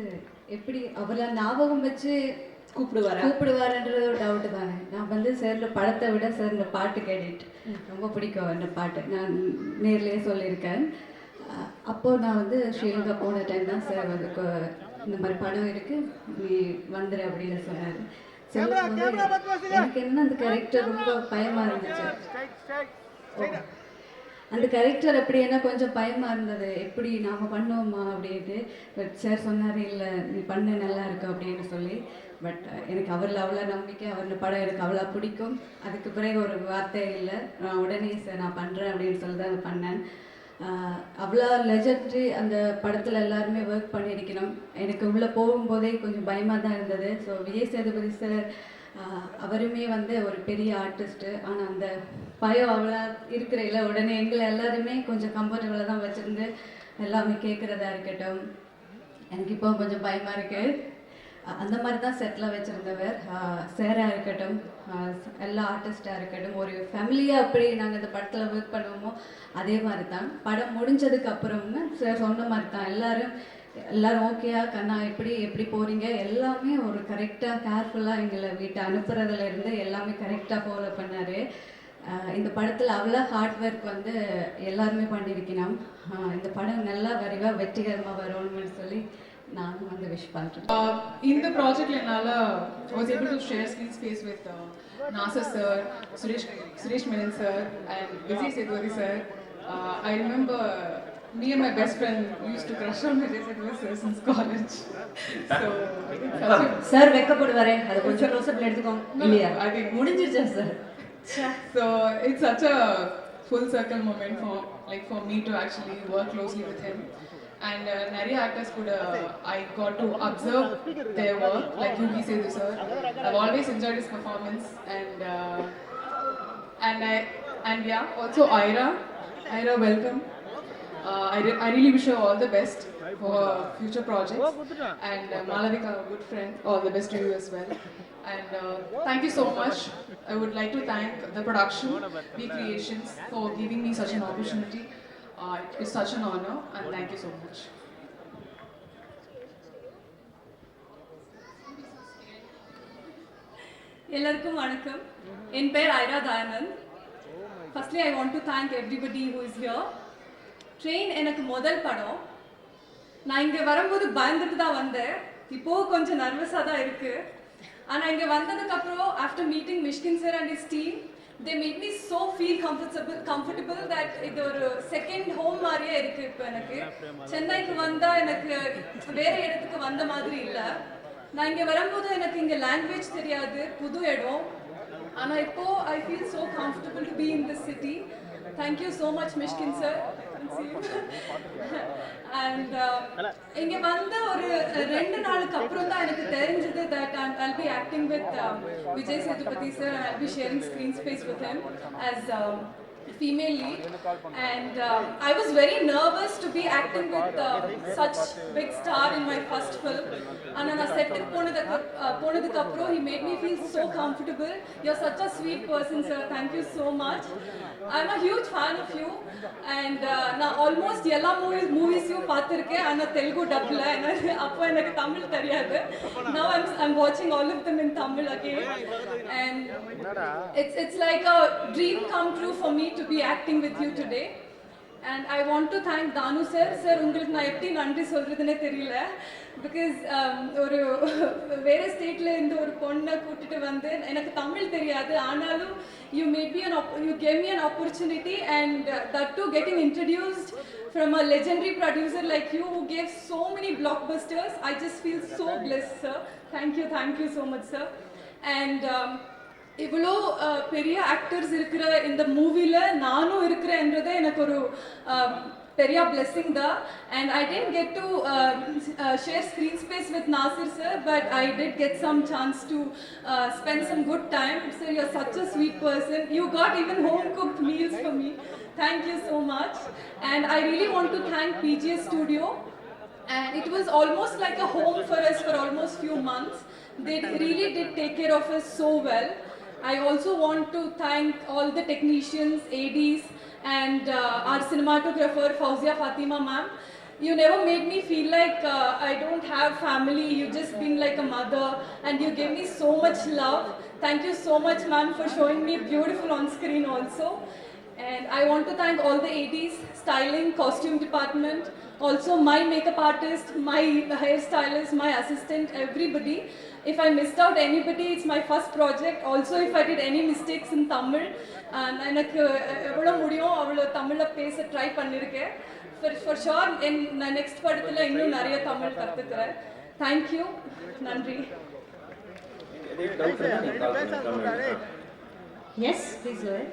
எப்படி அவரை ஞாபகம் வச்சு கூப்பிடுவாருன்றது ஒரு டவுட்டு தானே. நான் வந்து சார் படத்தை விட சார் இந்த பாட்டு கேட்டுட்டு ரொம்ப பிடிக்கும். இந்த பாட்டு நான் நேர்லேயே சொல்லியிருக்கேன். அப்போது நான் வந்து ஸ்ரீலங்கா போன டைம் தான் சார் வந்து இந்த மாதிரி படம் இருக்குது, நீ வந்துடு அப்படின்னு சொன்னார். எனக்கு என்ன அந்த கேரக்டர் ரொம்ப பயமாக இருந்துச்சு. அந்த கேரக்டர் அப்படி என்ன கொஞ்சம் பயமாக இருந்தது, எப்படி நாம் பண்ணுவோமா அப்படின்ட்டு. பட் சார் சொன்னார், இல்லை நீ பண்ண நல்லா இருக்கும் அப்படின்னு சொல்லி. பட் எனக்கு அவரில் அவ்வளோ நம்பிக்கை, அவரில் படம் எனக்கு அவ்வளோ பிடிக்கும். அதுக்கு பிறகு ஒரு வார்த்தை இல்லை, நான் உடனே சார் நான் பண்ணுறேன் அப்படின்னு சொல்லி தான் பண்ணேன். அவ்வளோ லெஜெண்டரி அந்த படத்தில் எல்லாருமே ஒர்க் பண்ணியிருக்கணும். எனக்கு உள்ளே போகும்போதே கொஞ்சம் பயமாக தான் இருந்தது. ஸோ விஜய் சேதுபதி சார் அவருமே வந்து ஒரு பெரிய ஆர்டிஸ்ட்டு. ஆனால் அந்த பயம் அவ்வளோ இருக்கிற உடனே எங்களை எல்லாருமே கொஞ்சம் கம்ஃபர்டபுளாக தான் வச்சுருந்து எல்லாமே கேட்குறதா இருக்கட்டும். எனக்கு இப்போ கொஞ்சம் பயமாக இருக்குது. அந்த மாதிரி தான் செட்டில் வச்சுருந்தவர் சாராக இருக்கட்டும், எல்லா ஆர்டிஸ்டாக இருக்கட்டும். ஒரு ஃபேமிலியாக அப்படி நாங்கள் இந்த படத்தில் ஒர்க் பண்ணுவோமோ அதே மாதிரி தான். படம் முடிஞ்சதுக்கு அப்புறம்னு சார் சொன்ன மாதிரி தான் எல்லாரும் ஓகேயா கண்ணா எப்படி போகிறீங்க எல்லாமே ஒரு கரெக்டாக கேர்ஃபுல்லாக எங்களை வீட்டை அனுப்புறதுலேருந்து எல்லாமே கரெக்டாக ஃபாலோ பண்ணார். இந்த படத்தில் அவ்வளோ ஹார்ட் ஒர்க் வந்து எல்லாருமே பண்ணியிருக்கணும். இந்த படம் நல்லா விரைவாக வெற்றிகரமாக வரும்னு சொல்லி நானும் வந்து விஷ் பண்ணுறேன். இந்த ப்ராஜெக்ட்ல என்னால் was able to share screen space with Nassar sir, Suresh Menon sir and Vijay Sethupathi sir. I remember me and my best friend used to crush on Vijay Sethupathi sir since college. So sir வெக்கப்படுவாரே, அது கொஞ்சம் க்ளோஸ்அப்ல எடுத்துக்கோங்க. இல்லையா, I think முடிஞ்சிருச்சா sir? so it's such a full circle moment for me to actually work closely with him. And நிறைய actors could I got to observe their work, like Yogi Sethu sir. I've always enjoyed his performance, and yeah, also Ira, welcome. I really wish her all the best for future projects. And Malavika, a good friend, all the best to you as well. And thank you so much. I would like to thank the production, V Creations, for giving me such an opportunity. It's such an honor, and thank you so much. எல்லாருக்கும் வணக்கம். என் பேர் Airaa Dayanand. Firstly, I want to thank everybody who is here. Train எனக்கு முதல் படம். நான் இங்கே வரும்போது பயந்துட்டு தான் வந்தேன். இப்போது கொஞ்சம் நர்வஸாக தான் இருக்குது. ஆனால் இங்கே வந்ததுக்கப்புறம் after meeting Mysskin sir and his team, they made me so feel comfortable that இது ஒரு செகண்ட் ஹோம் மாதிரியே இருக்குது. இப்போ எனக்கு சென்னைக்கு வந்தால் எனக்கு வேறு இடத்துக்கு வந்த மாதிரி இல்லை. நான் இங்கே வரும்போது எனக்கு இங்கே லாங்குவேஜ் தெரியாது, புது இடம். ஆனால் இப்போது I feel so comfortable to be in this city. Thank you so much, Mishkin sir. And இங்கே வந்த ஒரு 2 நாளுக்கு அப்புறம் தான் எனக்கு தெரிஞ்சது that I'll be acting with Vijay Sethupathi sir, and I'll be sharing screen space with him as female lead. And I was very nervous to be acting with such big star in my first film. And on a set ponadukku apro he made me feel so comfortable. You're such a sweet person, sir. Thank you so much. I'm a huge fan of you. And na almost ella movies you paathirukken ana Telugu dub la appo enakku Tamil theriyadu. Now I'm watching all of them in Tamil again. And it's like a dream come true for me to be acting with you today. And I want to thank Danu sir. Sir, உங்களுக்கு நான் எப்படி நன்றி சொல்றதுன்னே தெரியல. Because ஒரு வேறு ஸ்டேட்ல இருந்து ஒரு பொண்ணை கூட்டிட்டு வந்து எனக்கு தமிழ் தெரியாது, ஆனாலும் you gave me an opportunity, and that too getting introduced from a legendary producer like you who gave so many blockbusters. I just feel so blessed, sir. Thank you so much, sir. And இவ்வளோ பெரிய actors இருக்கிற இந்த மூவியில் நானும் இருக்கிறேன்றதே எனக்கு ஒரு பெரிய blessing தான். And I didn't get to share screen space with Nasir sir, but I did get some chance to spend some good time. Sir, you're such a sweet person. You got even home cooked meals for me. Thank you so much. And I really want to thank PGS Studio. And it was almost like a home for us for almost few months. They really did take care of us so well. I also want to thank all the technicians, ADs, and our cinematographer Fauzia Fatima ma'am. You never made me feel like I don't have family. You just been like a mother, and you gave me so much love. Thank you so much, ma'am, for showing me beautiful on screen also. And I want to thank all the ADs, styling, costume department, also my makeup artist, my hairstylist, my assistant, everybody. If I missed out anybody, it's my first project. Also, if I did any mistakes in Tamil, எனக்கு எவ்வளோ முடியும் அவ்வளோ தமிழில் பேச try பண்ணியிருக்கேன். For sure, நான் next படத்தில் இன்னும் நிறைய தமிழ் கற்றுக்கிறேன். தேங்க்யூ, நன்றி. Yes, please go ahead.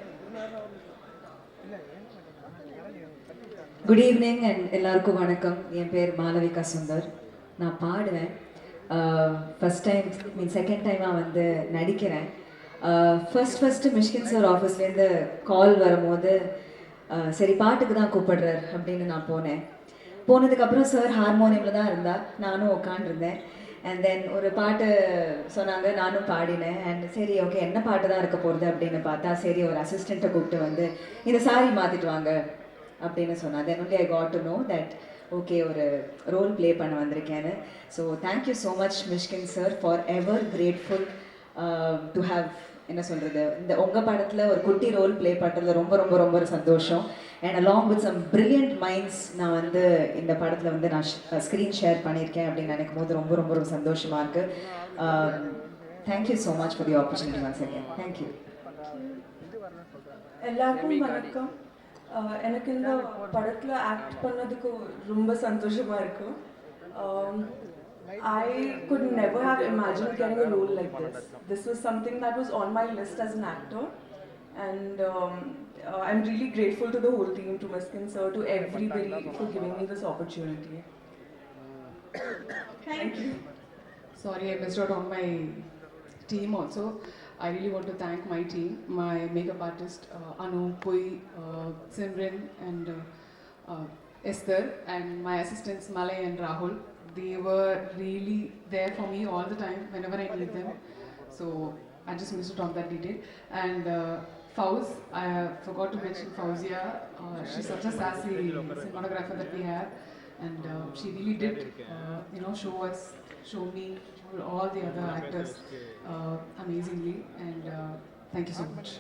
Good evening and எல்லாருக்கும் வணக்கம். என் பேர் மாளவிகா சுந்தர். நான் பாடுவேன். ஃபஸ்ட் டைம் செகண்ட் டைமாக வந்து நடிக்கிறேன். ஃபஸ்ட்டு மிஷ்கின் சார் ஆஃபீஸ்லேருந்து கால் வரும்போது சரி பாட்டுக்கு தான் கூப்பிடுறார் அப்படின்னு நான் போனேன். போனதுக்கப்புறம் சார் ஹார்மோனியமில் தான் இருந்தால் நானும் உட்காண்டிருந்தேன். அண்ட் தென் ஒரு பாட்டு சொன்னாங்க, நானும் பாடினேன். அண்ட் சரி ஓகே என்ன பாட்டு தான் இருக்க போகிறது அப்படின்னு பார்த்தா சரி ஒரு அசிஸ்டண்ட்டை கூப்பிட்டு வந்து இந்த சாரி மாற்றிட்டு வாங்க அப்படின்னு சொன்னா. Then only I got to know that okay ஒரு ரோல் ப்ளே பண்ண வந்திருக்கேன்னு. So thank you so much Mysskin sir, for ever grateful to have என்ன சொல்கிறது, இந்த உங்கள் படத்தில் ஒரு குட்டி ரோல் ப்ளே பண்ணுறது ரொம்ப ரொம்ப ரொம்ப சந்தோஷம். And along with some brilliant minds நான் வந்து இந்த படத்தில் வந்து நான் ஸ்க்ரீன் ஷேர் பண்ணியிருக்கேன் அப்படின்னு நினைக்கும் போது ரொம்ப ரொம்ப ரொம்ப சந்தோஷமாக இருக்குது. Thank you so much for the opportunity once again. Thank you. எல்லாருக்கும் வணக்கம். எனக்கு இந்த படத்தில் ஆக்ட் பண்ணதுக்கு ரொம்ப சந்தோஷமாக இருக்கும். I could never have imagined getting a role like this. This was something that was on my list as an actor, and I'm really grateful to the whole team, to Miskin sir, to everybody for giving me this opportunity. Thank you. Sorry, I missed out on my team also. I really want to thank my team, my makeup artist Anu, Pui, Simran and Esther, and my assistants Malay and Rahul. They were really there for me all the time whenever I need them. So I just missed out on that detail. And Fauz, I forgot to mention Fauzia. She's such a sassy cinematographer that we have, and she really did, show me all the other actors amazingly. And thank you so much.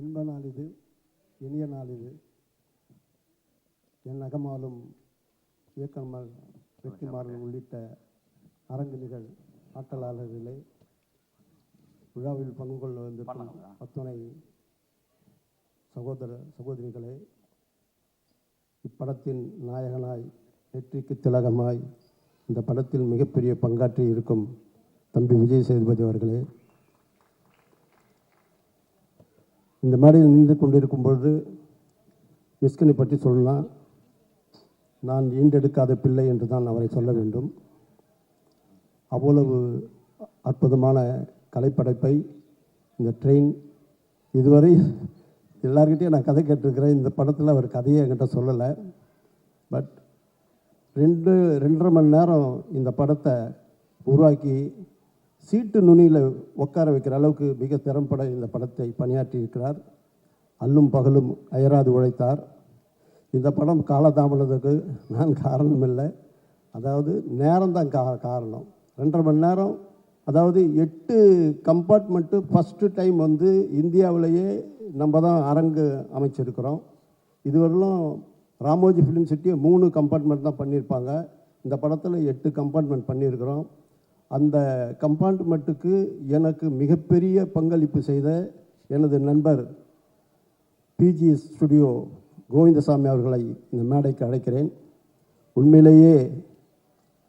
இன்ப நாள் இது, இனிய நாள் இது. என் அகமாலும் இயக்கங்கள் வெற்றிமாறன் உள்ளிட்ட அரங்கினிகள் ஆற்றலாளர்களே, விழாவில் பங்கு கொள்ள வந்திருக்கும் அத்துணை சகோதர சகோதரிகளே, இப்படத்தின் நாயகனாய் வெற்றிக்கு திலகமாய் இந்த படத்தில் மிகப்பெரிய பங்காற்றி இருக்கும் தம்பி விஜய் சேதுபதி அவர்களே, இந்த மேடையில் நின்று கொண்டிருக்கும் பொழுது மிஸ்கினை பற்றி சொல்லலாம். நான் ஈண்டெடுக்காத பிள்ளை என்று தான் அவரை சொல்ல வேண்டும். அவ்வளவு அற்புதமான கலைப்படைப்பை இந்த ட்ரெயின் இதுவரை எல்லார்கிட்டையும் நான் கதை கேட்டிருக்கிறேன். இந்த படத்தில் அவர் கதையை என்கிட்ட சொல்லலை. பட் 2.5 மணி நேரம் இந்த படத்தை உருவாக்கி சீட்டு நுனியில் உட்கார வைக்கிற அளவுக்கு மிக திறம்பட இந்த படத்தை பணியாற்றியிருக்கிறார். அல்லும் பகலும் அயராது உழைத்தார். இந்த படம் காலதாமதத்துக்கு நான் காரணம் இல்லை, அதாவது நேரம்தான் காரணம். 2.5 மணி நேரம், அதாவது 8 கம்பார்ட்மெண்ட்டு ஃபஸ்ட்டு டைம் வந்து இந்தியாவிலேயே நம்ம தான் அரங்கு அமைச்சிருக்கிறோம். இதுவரையிலும் ராமோஜி ஃபிலிம் சிட்டியை 3 கம்பார்ட்மெண்ட் தான் பண்ணியிருப்பாங்க. இந்த படத்தில் 8 கம்பார்ட்மெண்ட் பண்ணியிருக்கிறோம். அந்த கம்பார்ட்மெண்ட்டுக்கு எனக்கு மிகப்பெரிய பங்களிப்பு செய்த எனது நண்பர் பிஜி ஸ்டுடியோ கோவிந்தசாமி அவர்களை இந்த மேடைக்கு அழைக்கிறேன். உண்மையிலேயே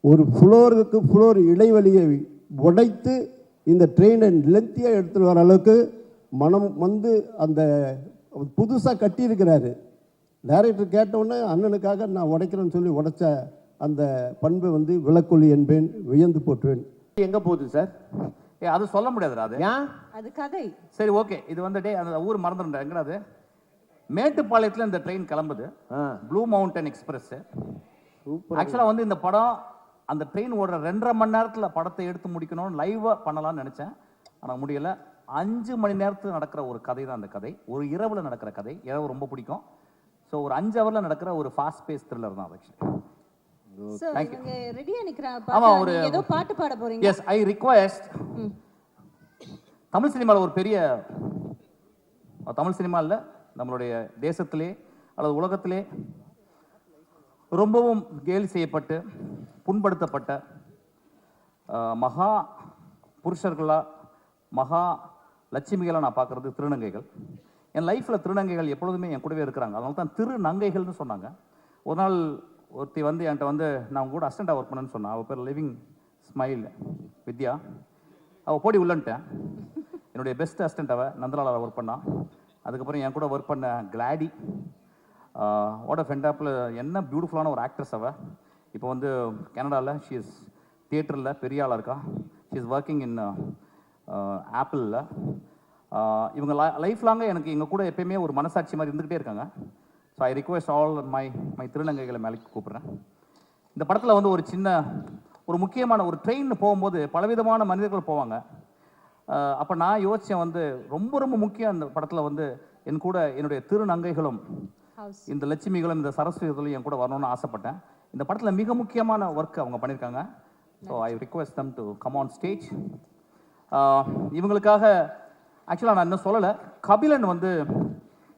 ஒரு ஃப்ளோருக்கு ஃப்ளோர் இடைவெளியை உடைத்து இந்த ட்ரெயினை லென்த்தியாக எடுத்துகிட்டு வர அளவுக்கு மனம் வந்து அந்த புதுசாக கட்டியிருக்கிறாரு. டைரக்டர் கேட்டவுடனே அண்ணனுக்காக நான் உடைக்கிறேன்னு சொல்லி உடைச்ச அந்த பண்பை வந்து விளக்கொலி என்பேன், வியந்து போற்றுவேன். எங்கே போகுது சார்? அது சொல்ல முடியாதுடா. அது ஏன்? அது கதை. சரி ஓகே, இது வந்துட்டு அந்த ஊர் மறந்துடுறேன். எங்கடா அது? மேட்டுப்பாளையத்தில் இந்த ட்ரெயின் கிளம்புது, ப்ளூ மவுண்டன் எக்ஸ்பிரஸ். ஆக்சுவலாக வந்து இந்த படம் அந்த ட்ரெயின் ஓடுற 2.5 மணி நேரத்தில் படத்தை எடுத்து முடிக்கணும்னு லைவாக பண்ணலாம்னு நினச்சேன். ஆனால் முடியலை. 5 மணி நேரத்தில் நடக்கிற ஒரு கதை தான் அந்த கதை. ஒரு இரவில் நடக்கிற கதை. இரவு ரொம்ப பிடிக்கும். ஸோ ஒரு 5 ஹவரில் நடக்கிற ஒரு ஃபாஸ்ட் பேஸ் த்ரில்லர் தான் ஆக்சுவலி. ஏதோ பாட்டு பாட போறீங்க? S, I request. தமிழ் சினிமாவில் ஒரு பெரிய, தமிழ் சினிமாவில் நம்மளுடைய தேசத்திலே அல்லது உலகத்திலே ரொம்பவும் கேலி செய்யப்பட்டு புண்படுத்தப்பட்ட மகா புருஷர்களாக மகா லட்சுமிகளாக நான் பார்க்குறது திருநங்கைகள். என் லைஃப்பில் திருநங்கைகள் எப்பொழுதுமே என் கூடவே இருக்கிறாங்க. அதனால தான் திருநங்கைகள்னு சொன்னாங்க. ஒரு நாள் ஒருத்தி வந்து என்கிட்ட வந்து நான் கூட அசிஸ்டண்ட்டாக ஒர்க் பண்ணேன்னு சொன்னான். அவள் பேர் லிவிங் ஸ்மைல் வித்யா. அவள் போடி உள்ளன்ட்டேன். என்னுடைய பெஸ்ட் அசிஸ்டண்ட் அவள் நந்தலால் ஒர்க் பண்ணான். அதுக்கப்புறம் என் கூட ஒர்க் பண்ண கிளாடி, வாட் அ ஃபென்டாப்பில் என்ன பியூட்டிஃபுல்லான ஒரு ஆக்ட்ரஸ் அவள். இப்போ வந்து கனடாவில் ஷீ இஸ் தியேட்டரில் பெரிய ஆளாக இருக்கா. ஷீ இஸ் ஒர்க்கிங் இன் ஆப்பிளில். இவங்க லைஃப் லாங்காக எனக்கு எங்கள் கூட எப்பயுமே ஒரு மனசாட்சி மாதிரி இருந்துக்கிட்டே இருக்காங்க. So I request all my திருநங்கைகளை மேலே கூப்பிட்றேன். இந்த படத்தில் வந்து ஒரு முக்கியமான ஒரு ட்ரெயின் போகும்போது பலவிதமான மனிதர்கள் போவாங்க. அப்போ நான் யோசித்தேன் வந்து ரொம்ப முக்கியம் அந்த படத்தில் வந்து என் கூட என்னுடைய திருநங்கைகளும் இந்த லட்சுமிகளும் இந்த சரஸ்வதிகளும் என் கூட வரணும்னு ஆசைப்பட்டேன். இந்த படத்தில் மிக முக்கியமான ஒர்க் அவங்க பண்ணியிருக்காங்க. So I request them to come on stage. இவங்களுக்காக ஆக்சுவலாக நான் இன்னும் சொல்லலை, கபிலன் வந்து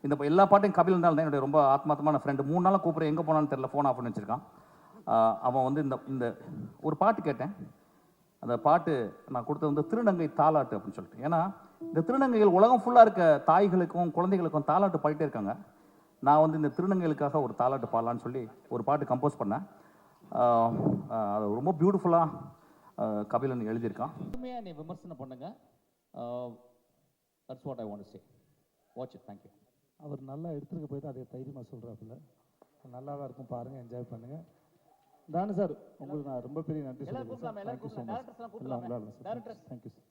இந்த எல்லா பாட்டையும் கபிலன் தான் என்னுடைய ரொம்ப ஆத்மார்த்தமான ஃப்ரெண்டு. 3 நாளாக கூப்பிட்றேன், எங்கே போனான்னு தெரியல, ஃபோன் ஆஃப் பண்ணி வச்சுருக்கான். அவன் வந்து இந்த ஒரு பாட்டு கேட்டேன். அந்த பாட்டு நான் கொடுத்தது வந்து திருநங்கை தாலாட்டு அப்படின்னு சொல்லிட்டு. ஏன்னா இந்த திருநங்கைகள் உலகம் ஃபுல்லாக இருக்க தாய்களுக்கும் குழந்தைகளுக்கும் தாலாட்டு பாடிட்டே இருக்காங்க. நான் வந்து இந்த திருநங்கைகளுக்காக ஒரு தாலாட்டு பாடலான்னு சொல்லி ஒரு பாட்டு கம்போஸ் பண்ணேன். அது ரொம்ப பியூட்டிஃபுல்லாக கபிலன் எழுதியிருக்கான். உண்மையாக நீ விமர்சனம் பண்ணுங்க. That's what I want to say. Watch it. Thank you. அவர் நல்லா எடுத்துருக்க போய் தான் அதை தைரியமாக சொல்கிறாப்புல. நல்லா தான் இருக்கும், பாருங்கள், என்ஜாய் பண்ணுங்கள். தானு சார், உங்களுக்கு நான் ரொம்ப பெரிய நன்றி சொல்லுங்கள் சார். Thank you so much. எல்லாம் உங்களால் சார். Thank you sir.